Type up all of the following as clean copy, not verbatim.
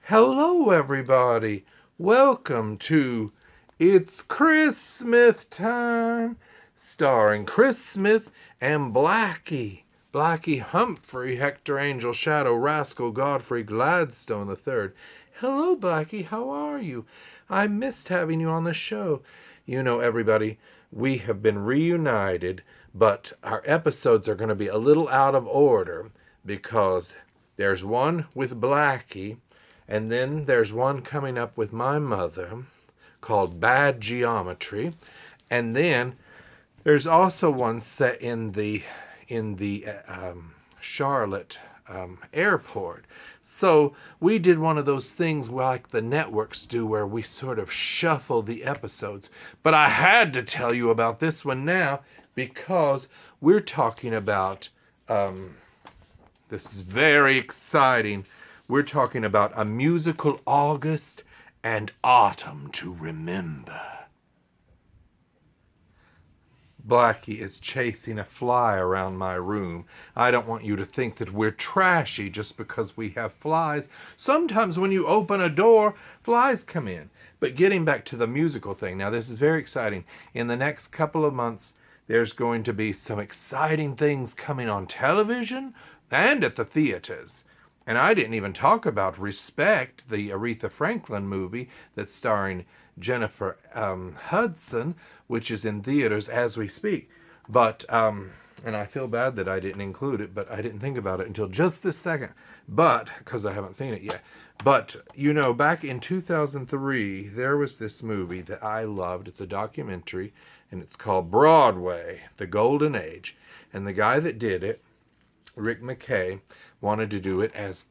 Hello, everybody. Welcome to It's Chris Smith Time, starring Chris Smith and Blackie. Blackie Humphrey, Hector Angel, Shadow, Rascal, Godfrey, Gladstone III. Hello, Blackie. How are you? I missed having you on the show. You know, everybody, we have been reunited, but our episodes are going to be a little out of order because there's one with Blackie, and then there's one coming up with my mother called Bad Geometry, and then there's also one set in the Charlotte airport. So we did one of those things like the networks do where we sort of shuffle the episodes. But I had to tell you about this one now because we're talking about, this is very exciting. We're talking about a musical August and autumn to remember. Blackie is chasing a fly around my room. I don't want you to think that we're trashy just because we have flies. Sometimes when you open a door, flies come in. But getting back to the musical thing, now this is very exciting. In the next couple of months, there's going to be some exciting things coming on television and at the theaters. And I didn't even talk about Respect, the Aretha Franklin movie that's starring Jennifer Hudson, which is in theaters as we speak. But, and I feel bad that I didn't include it, but I didn't think about it until just this second. But, because I haven't seen it yet. But, you know, back in 2003, there was this movie that I loved. It's a documentary, and it's called Broadway, The Golden Age. And the guy that did it, Rick McKay, wanted to do it as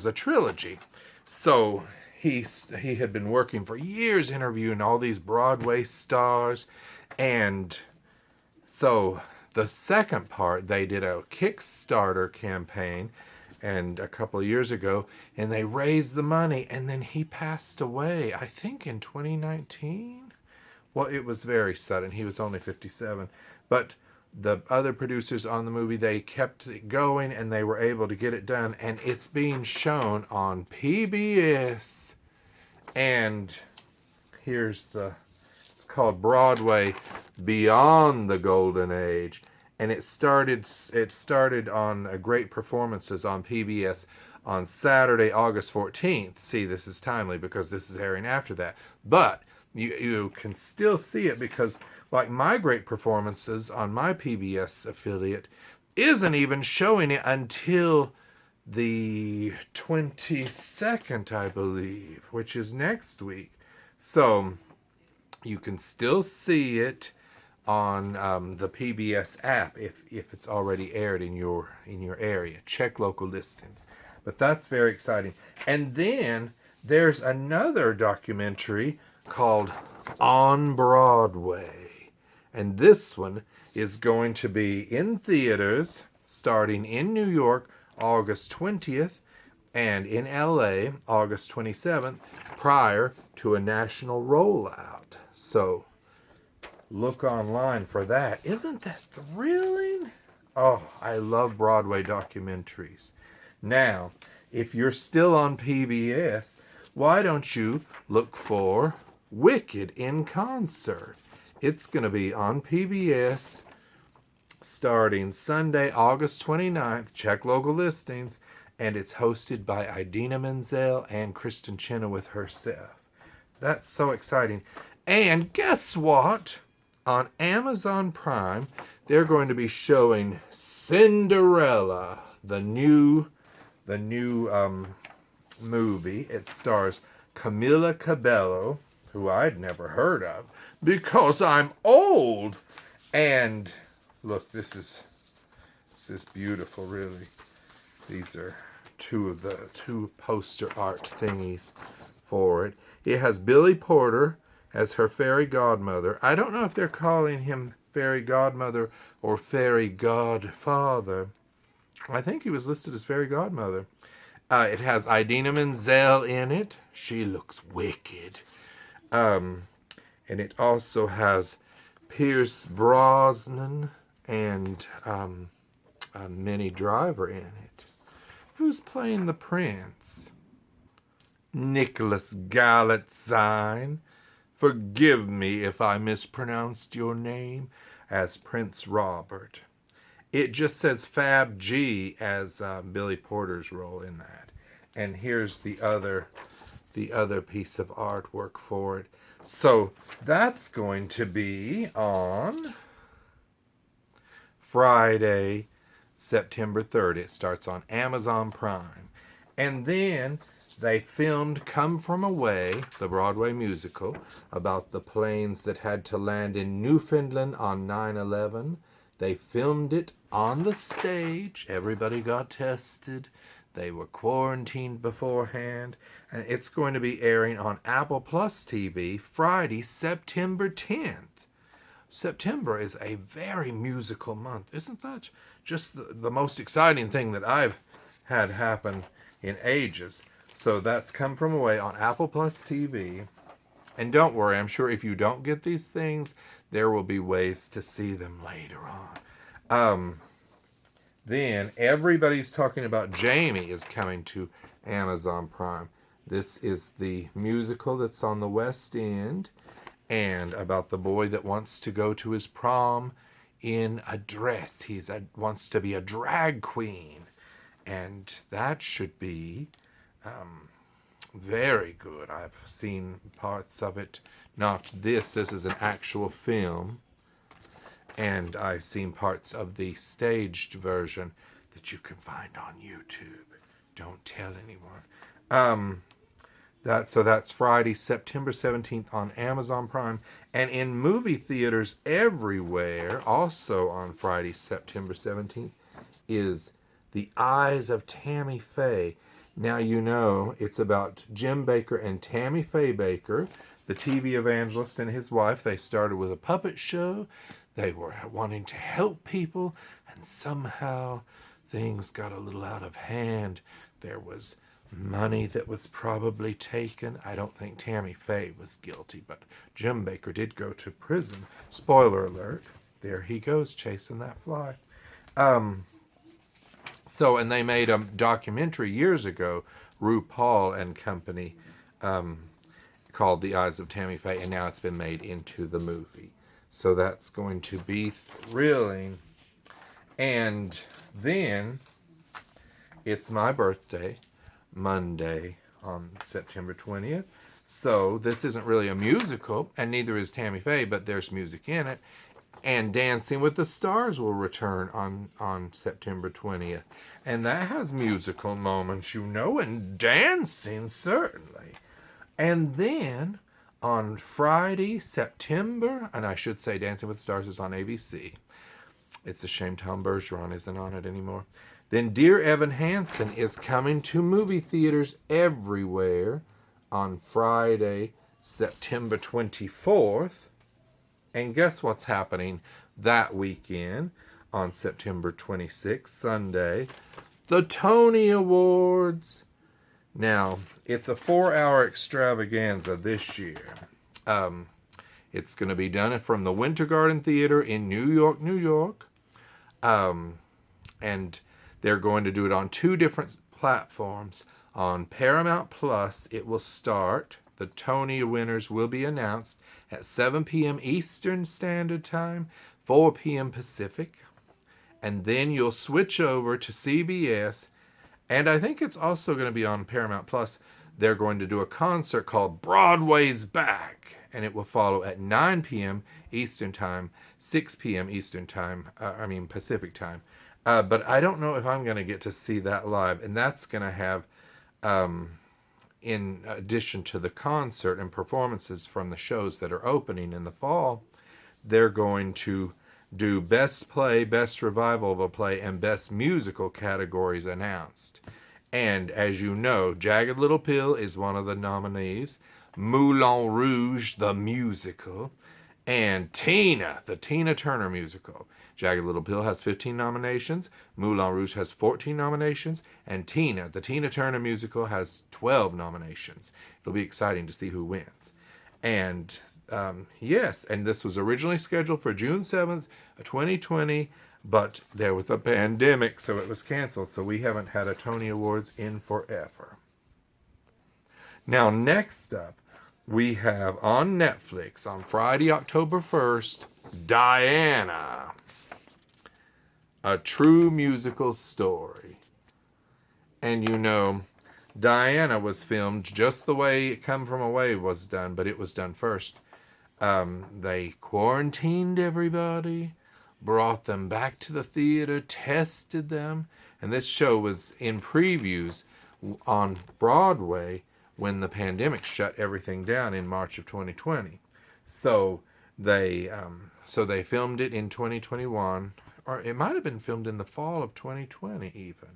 a trilogy. So he had been working for years interviewing all these Broadway stars, and so the second part they did a Kickstarter campaign and a couple of years ago, and they raised the money, and then he passed away, I think in 2019. Well, it was very sudden. He was only 57, but the other producers on the movie, they kept it going and they were able to get it done, and it's being shown on PBS. And it's called Broadway Beyond the Golden Age, and it started on great performances on PBS on Saturday, August 14th. See, this is timely because this is airing after that, but you can still see it because, like, my great performances on my PBS affiliate isn't even showing it until the 22nd, I believe, which is next week. So you can still see it on the PBS app if it's already aired in your area. Check local listings. But that's very exciting. And then there's another documentary called On Broadway. And this one is going to be in theaters starting in New York August 20th and in LA August 27th prior to a national rollout. So look online for that. Isn't that thrilling? Oh, I love Broadway documentaries. Now, if you're still on PBS, why don't you look for Wicked in Concert? It's going to be on PBS starting Sunday, August 29th. Check local listings. And it's hosted by Idina Menzel and Kristen Chenoweth herself. That's so exciting. And guess what? On Amazon Prime, they're going to be showing Cinderella, the new movie. It stars Camila Cabello, who I'd never heard of because I'm old. And look, this is beautiful, really. These are two poster art thingies for it. It has Billy Porter as her fairy godmother. I don't know if they're calling him fairy godmother or fairy godfather. I think he was listed as fairy godmother. It has Idina Menzel in it. She looks wicked. And it also has Pierce Brosnan and Minnie Driver in it. Who's playing the prince? Nicholas Galitzine. Forgive me if I mispronounced your name as Prince Robert. It just says Fab G as Billy Porter's role in that. And here's the other piece of artwork for it. So that's going to be on Friday, September 3rd. It starts on Amazon Prime. And then they filmed Come From Away, the Broadway musical, about the planes that had to land in Newfoundland on 9/11. They filmed it on the stage. Everybody got tested. They were quarantined beforehand. And it's going to be airing on Apple Plus TV Friday, September 10th. September is a very musical month. Isn't that just the most exciting thing that I've had happen in ages? So that's Come From Away on Apple Plus TV. And don't worry, I'm sure if you don't get these things, there will be ways to see them later on. Then everybody's talking about Jamie is coming to Amazon Prime. This is the musical that's on the West End and about the boy that wants to go to his prom in a dress. He wants to be a drag queen. And that should be very good. I've seen parts of it. Not this. This is an actual film. And I've seen parts of the staged version that you can find on YouTube. Don't tell anyone. That's Friday, September 17th on Amazon Prime. And in movie theaters everywhere, also on Friday, September 17th, is The Eyes of Tammy Faye. Now you know it's about Jim Bakker and Tammy Faye Bakker, the TV evangelist, and his wife. They started with a puppet show. They were wanting to help people, and somehow things got a little out of hand. There was money that was probably taken. I don't think Tammy Faye was guilty, but Jim Bakker did go to prison. Spoiler alert. There he goes chasing that fly. And they made a documentary years ago, RuPaul and Company, called The Eyes of Tammy Faye, and now it's been made into the movie. So that's going to be thrilling. And then it's my birthday, Monday on September 20th. So this isn't really a musical, and neither is Tammy Faye, but there's music in it. And Dancing with the Stars will return on September 20th. And that has musical moments, and dancing, certainly. And then on Friday, September, and I should say Dancing with the Stars is on ABC. It's a shame Tom Bergeron isn't on it anymore. Then Dear Evan Hansen is coming to movie theaters everywhere on Friday, September 24th. And guess what's happening that weekend on September 26th, Sunday? The Tony Awards. Now, it's a 4-hour extravaganza this year. It's going to be done from the Winter Garden Theater in New York, New York. And they're going to do it on 2 different platforms. On Paramount Plus, it will start. The Tony winners will be announced at 7 p.m. Eastern Standard Time, 4 p.m. Pacific. And then you'll switch over to CBS. And I think it's also going to be on Paramount Plus. They're going to do a concert called Broadway's Back. And it will follow at 9 p.m. Eastern Time, 6 p.m. Eastern Time, Pacific Time. But I don't know if I'm going to get to see that live. And that's going to have, in addition to the concert and performances from the shows that are opening in the fall, they're going to do Best Play, Best Revival of a Play, and Best Musical categories announced. And as you know, Jagged Little Pill is one of the nominees, Moulin Rouge, the musical, and Tina, the Tina Turner musical. Jagged Little Pill has 15 nominations, Moulin Rouge has 14 nominations, and Tina, the Tina Turner musical, has 12 nominations. It'll be exciting to see who wins. And yes, and this was originally scheduled for June 7th, 2020, but there was a pandemic, so it was canceled. So we haven't had a Tony Awards in forever. Now, next up, we have on Netflix on Friday, October 1st, Diana, a true musical story. And you know, Diana was filmed just the way Come From Away was done, but it was done first. They quarantined everybody, brought them back to the theater, tested them, and this show was in previews on Broadway when the pandemic shut everything down in March of 2020. So they filmed it in 2021, or it might have been filmed in the fall of 2020 even.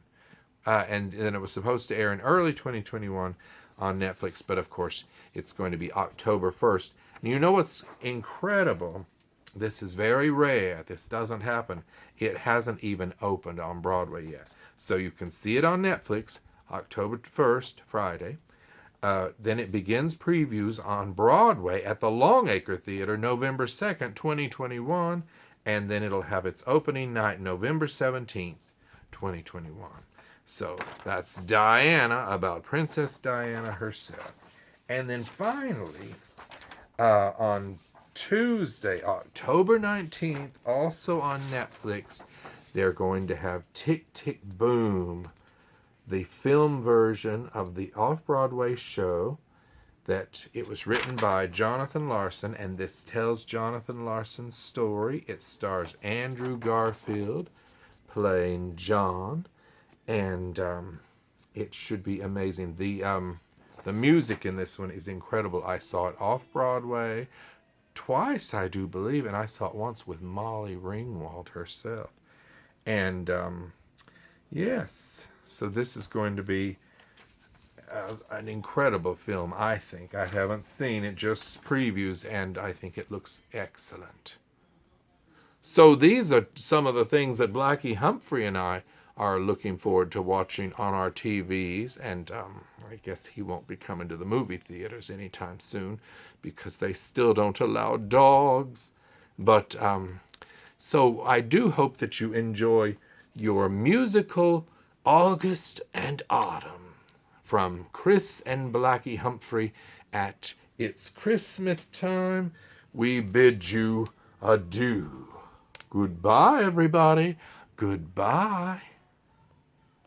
And then it was supposed to air in early 2021 on Netflix, but of course it's going to be October 1st. And you know what's incredible? This is very rare. This doesn't happen. It hasn't even opened on Broadway yet. So you can see it on Netflix, October 1st, Friday. Then it begins previews on Broadway at the Longacre Theater, November 2nd, 2021. And then it'll have its opening night, November 17th, 2021. So that's Diana, about Princess Diana herself. And then finally, on Tuesday, October 19th, also on Netflix, they're going to have Tick, Tick, Boom, the film version of the off-Broadway show that it was written by Jonathan Larson, and this tells Jonathan Larson's story. It stars Andrew Garfield playing John, and it should be amazing. The music in this one is incredible. I saw it off-Broadway twice, I do believe, and I saw it once with Molly Ringwald herself. And yes, so this is going to be an incredible film, I think. I haven't seen it, just previews, and I think it looks excellent. So these are some of the things that Blackie Humphrey and I are looking forward to watching on our TVs, and I guess he won't be coming to the movie theaters anytime soon because they still don't allow dogs. But so I do hope that you enjoy your musical August and Autumn from Chris and Blackie Humphrey at It's Christmas Time. We bid you adieu. Goodbye, everybody. Goodbye.